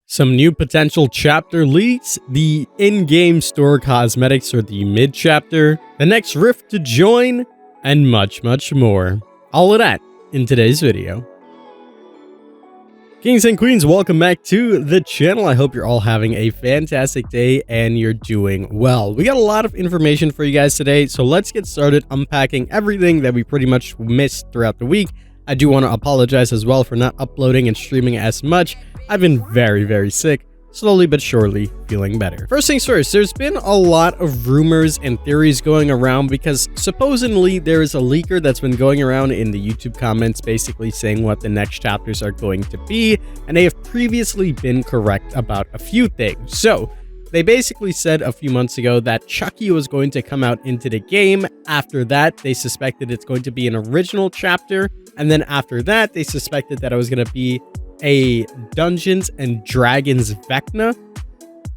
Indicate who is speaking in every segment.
Speaker 1: Some new potential chapter leaks, the in-game store cosmetics for the mid-chapter, the next rift to join, and much more. All of that in today's video. Kings and queens, welcome back to the channel. I hope you're all having a fantastic day and you're doing well. We got a lot of information for you guys today, so let's get started unpacking everything that we pretty much missed throughout the week. I do want to apologize as well for not uploading and streaming as much. I've been very sick, slowly but surely feeling better. First things first, there's been a lot of rumors and theories going around because supposedly there is a leaker that's been going around in the YouTube comments basically saying what the next chapters are going to be, and they have previously been correct about a few things. So they basically said a few months ago that Chucky was going to come out into the game. After that, they suspected it's going to be an original chapter, and then after that, they suspected that it was going to be a Dungeons and Dragons Vecna,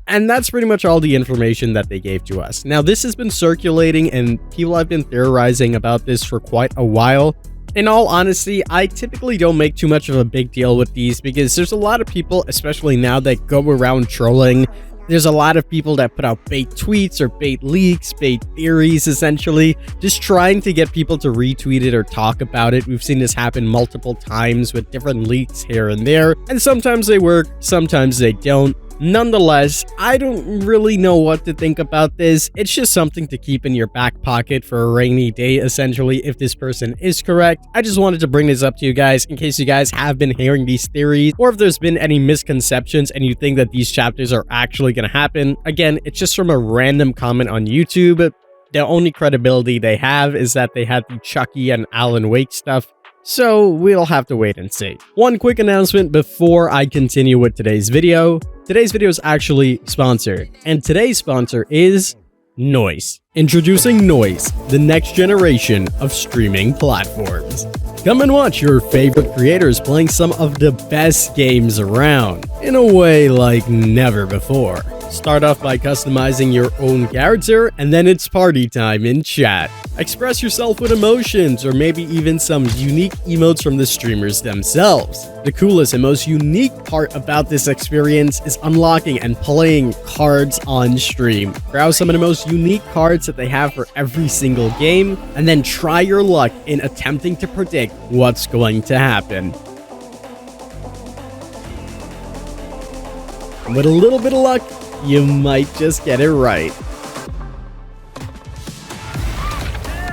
Speaker 1: and that's pretty much all the information that they gave to us. Now, this has been circulating and people have been theorizing about this for quite a while. In all honesty, I typically don't make too much of a big deal with these because there's a lot of people, especially now, that go around trolling. There's a lot of people that put out bait tweets or bait leaks, bait theories, essentially, just trying to get people to retweet it or talk about it. We've seen this happen multiple times with different leaks here and there, and sometimes they work, sometimes they don't. Nonetheless, I don't really know what to think about this. It's just something to keep in your back pocket for a rainy day, essentially, if this person is correct. I just wanted to bring this up to you guys in case you guys have been hearing these theories, or if there's been any misconceptions and you think that these chapters are actually going to happen. Again, it's just from a random comment on YouTube. The only credibility they have is that they had the Chucky and Alan Wake stuff. So we'll have to wait and see. One quick announcement before I continue with today's video. Today's video is actually sponsored, and today's sponsor is Noise. Introducing Noise, the next generation of streaming platforms. Come and watch your favorite creators playing some of the best games around, in a way like never before. Start off by customizing your own character, and then it's party time in chat. Express yourself with emotions, or maybe even some unique emotes from the streamers themselves. The coolest and most unique part about this experience is unlocking and playing cards on stream. Browse some of the most unique cards that they have for every single game, and then try your luck in attempting to predict what's going to happen. And with a little bit of luck, you might just get it right.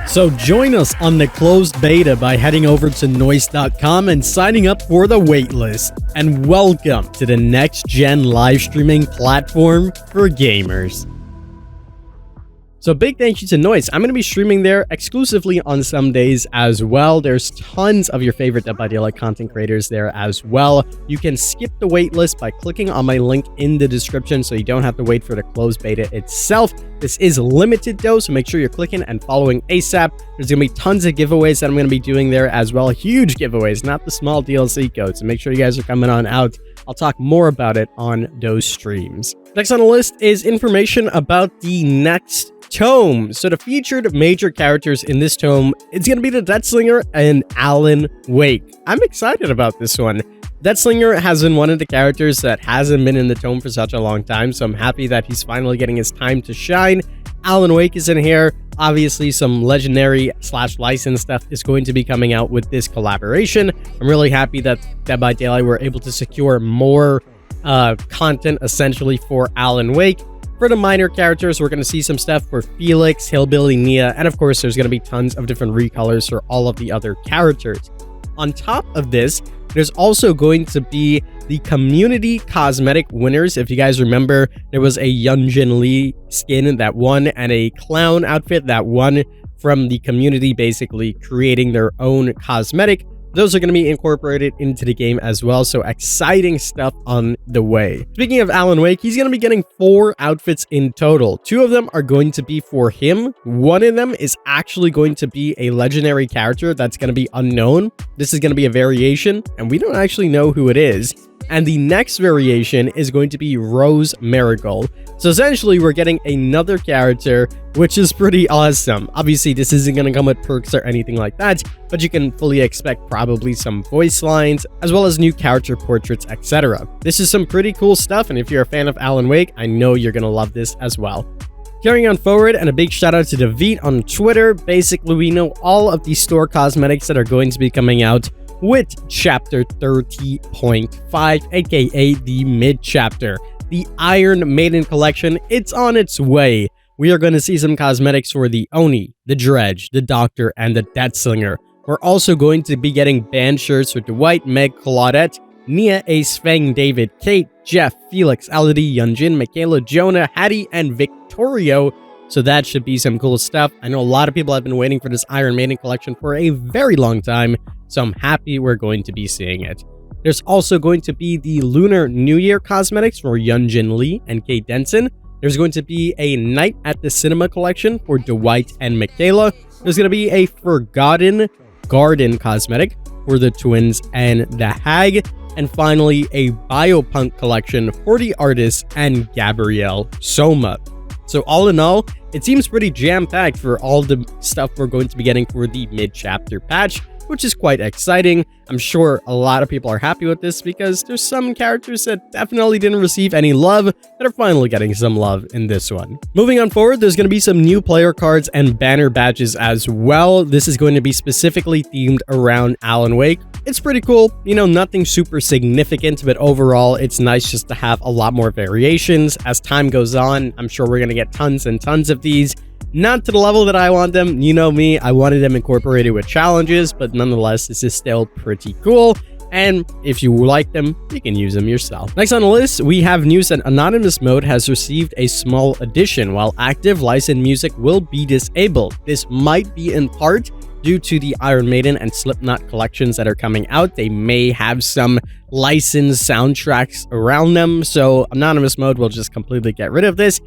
Speaker 1: So join us on the closed beta by heading over to noise.com and signing up for the waitlist. And welcome to the next gen live streaming platform for gamers. So big thank you to Noise. I'm going to be streaming there exclusively on some days as well. There's tons of your favorite Dead by Daylight content creators there as well. You can skip the waitlist by clicking on my link in the description so you don't have to wait for the closed beta itself. This is limited though, so make sure you're clicking and following ASAP. There's going to be tons of giveaways that I'm going to be doing there as well. Huge giveaways, not the small DLC codes. So make sure you guys are coming on out. I'll talk more about it on those streams. Next on the list is information about the next tome. So the featured major characters in this tome, it's going to be the Deathslinger and Alan Wake. I'm excited about this one. Deathslinger has been one of the characters that hasn't been in the tome for such a long time, so I'm happy that he's finally getting his time to shine. Alan Wake is in here. Obviously, some legendary / licensed stuff is going to be coming out with this collaboration. I'm really happy that Dead by Daylight were able to secure more content essentially for Alan Wake. For the minor characters, we're going to see some stuff for Felix, Hillbilly, Nia, and of course, there's going to be tons of different recolors for all of the other characters. On top of this, there's also going to be the community cosmetic winners. If you guys remember, there was a Yunjin Lee skin that won and a clown outfit that won from the community, basically creating their own cosmetic. Those are going to be incorporated into the game as well, so exciting stuff on the way. Speaking of Alan Wake, he's going to be getting 4 outfits in total. 2 of them are going to be for him. One of them is actually going to be a legendary character that's going to be unknown. This is going to be a variation, and we don't actually know who it is. And the next variation is going to be Rose Marigold. So essentially, we're getting another character, which is pretty awesome. Obviously, this isn't going to come with perks or anything like that, but you can fully expect probably some voice lines, as well as new character portraits, etc. This is some pretty cool stuff, and if you're a fan of Alan Wake, I know you're going to love this as well. Carrying on forward, and a big shout out to David on Twitter. Basically, we know all of the store cosmetics that are going to be coming out with chapter 30.5, aka the mid chapter. The Iron Maiden collection, it's on its way. We are going to see some cosmetics for the Oni, the Dredge, the Doctor, and the Deathslinger. We're also going to be getting band shirts for Dwight, Meg, Claudette, Nia, Ace, Feng, David, Kate, Jeff, Felix, Elodie, Yunjin, Michaela, Jonah, Hattie, and Victorio. So that should be some cool stuff. I know a lot of people have been waiting for this Iron Maiden collection for a very long time, so I'm happy we're going to be seeing it. There's also going to be the Lunar New Year cosmetics for Yunjin Lee and Kate Denson. There's going to be a Night at the Cinema collection for Dwight and Michaela. There's going to be a Forgotten Garden cosmetic for the twins and the Hag. And finally, a Biopunk collection for the artist and Gabrielle Soma. So all in all, it seems pretty jam-packed for all the stuff we're going to be getting for the mid-chapter patch, which is quite exciting. I'm sure a lot of people are happy with this because there's some characters that definitely didn't receive any love that are finally getting some love in this one. Moving on forward, there's going to be some new player cards and banner badges as well. This is going to be specifically themed around Alan Wake. It's pretty cool, you know, nothing super significant, but overall, it's nice just to have a lot more variations. As time goes on, I'm sure we're going to get tons and tons of these. Not to the level that I want them. You know me, I wanted them incorporated with challenges, but nonetheless, this is still pretty cool. And if you like them, you can use them yourself. Next on the list, we have news that Anonymous mode has received a small addition. While active, licensed music will be disabled. This might be in part due to the Iron Maiden and Slipknot collections that are coming out. They may have some licensed soundtracks around them, so Anonymous mode will just completely get rid of this.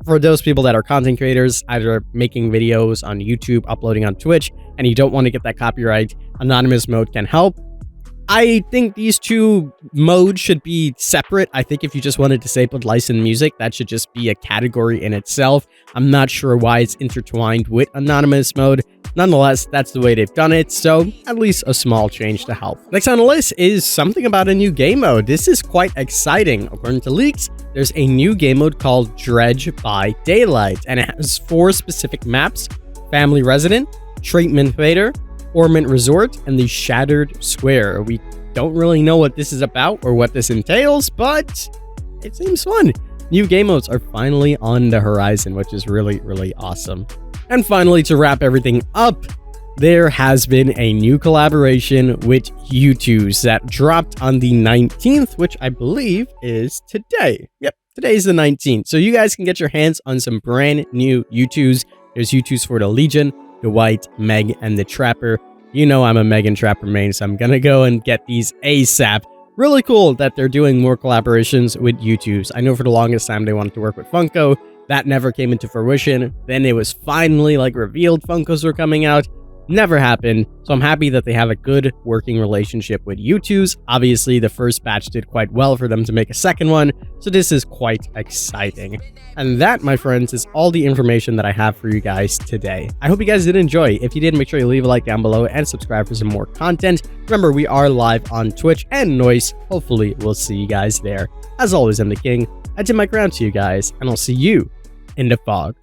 Speaker 1: For those people that are content creators, either making videos on YouTube, uploading on Twitch, and you don't want to get that copyright, Anonymous mode can help. I think these two modes should be separate. I think if you just want to disable licensed music, that should just be a category in itself. I'm not sure why it's intertwined with Anonymous mode. Nonetheless, that's the way they've done it, so at least a small change to help. Next on the list is something about a new game mode. This is quite exciting. According to leaks, there's a new game mode called Dredge by Daylight, and it has 4 specific maps: Family Resident, Treatment Fader, Ormond Resort, and the Shattered Square. We don't really know what this is about or what this entails, but it seems fun. New game modes are finally on the horizon, which is really, really awesome. And finally, to wrap everything up, there has been a new collaboration with YouTooz that dropped on the 19th, which I believe is today. Yep, today is the 19th. So you guys can get your hands on some brand new YouTooz. There's YouTooz for the Legion, the White, Meg, and the Trapper. You know I'm a Meg and Trapper main, so I'm gonna go and get these ASAP. Really cool that they're doing more collaborations with YouTooz. I know for the longest time they wanted to work with Funko. That never came into fruition. Then it was finally revealed Funkos were coming out. Never happened. So I'm happy that they have a good working relationship with YouTooz. Obviously, the first batch did quite well for them to make a second one. So this is quite exciting. And that, my friends, is all the information that I have for you guys today. I hope you guys did enjoy. If you did, make sure you leave a like down below and subscribe for some more content. Remember, we are live on Twitch and Noise. Hopefully, we'll see you guys there. As always, I'm the King. I tip my crown to you guys, and I'll see you in the fog.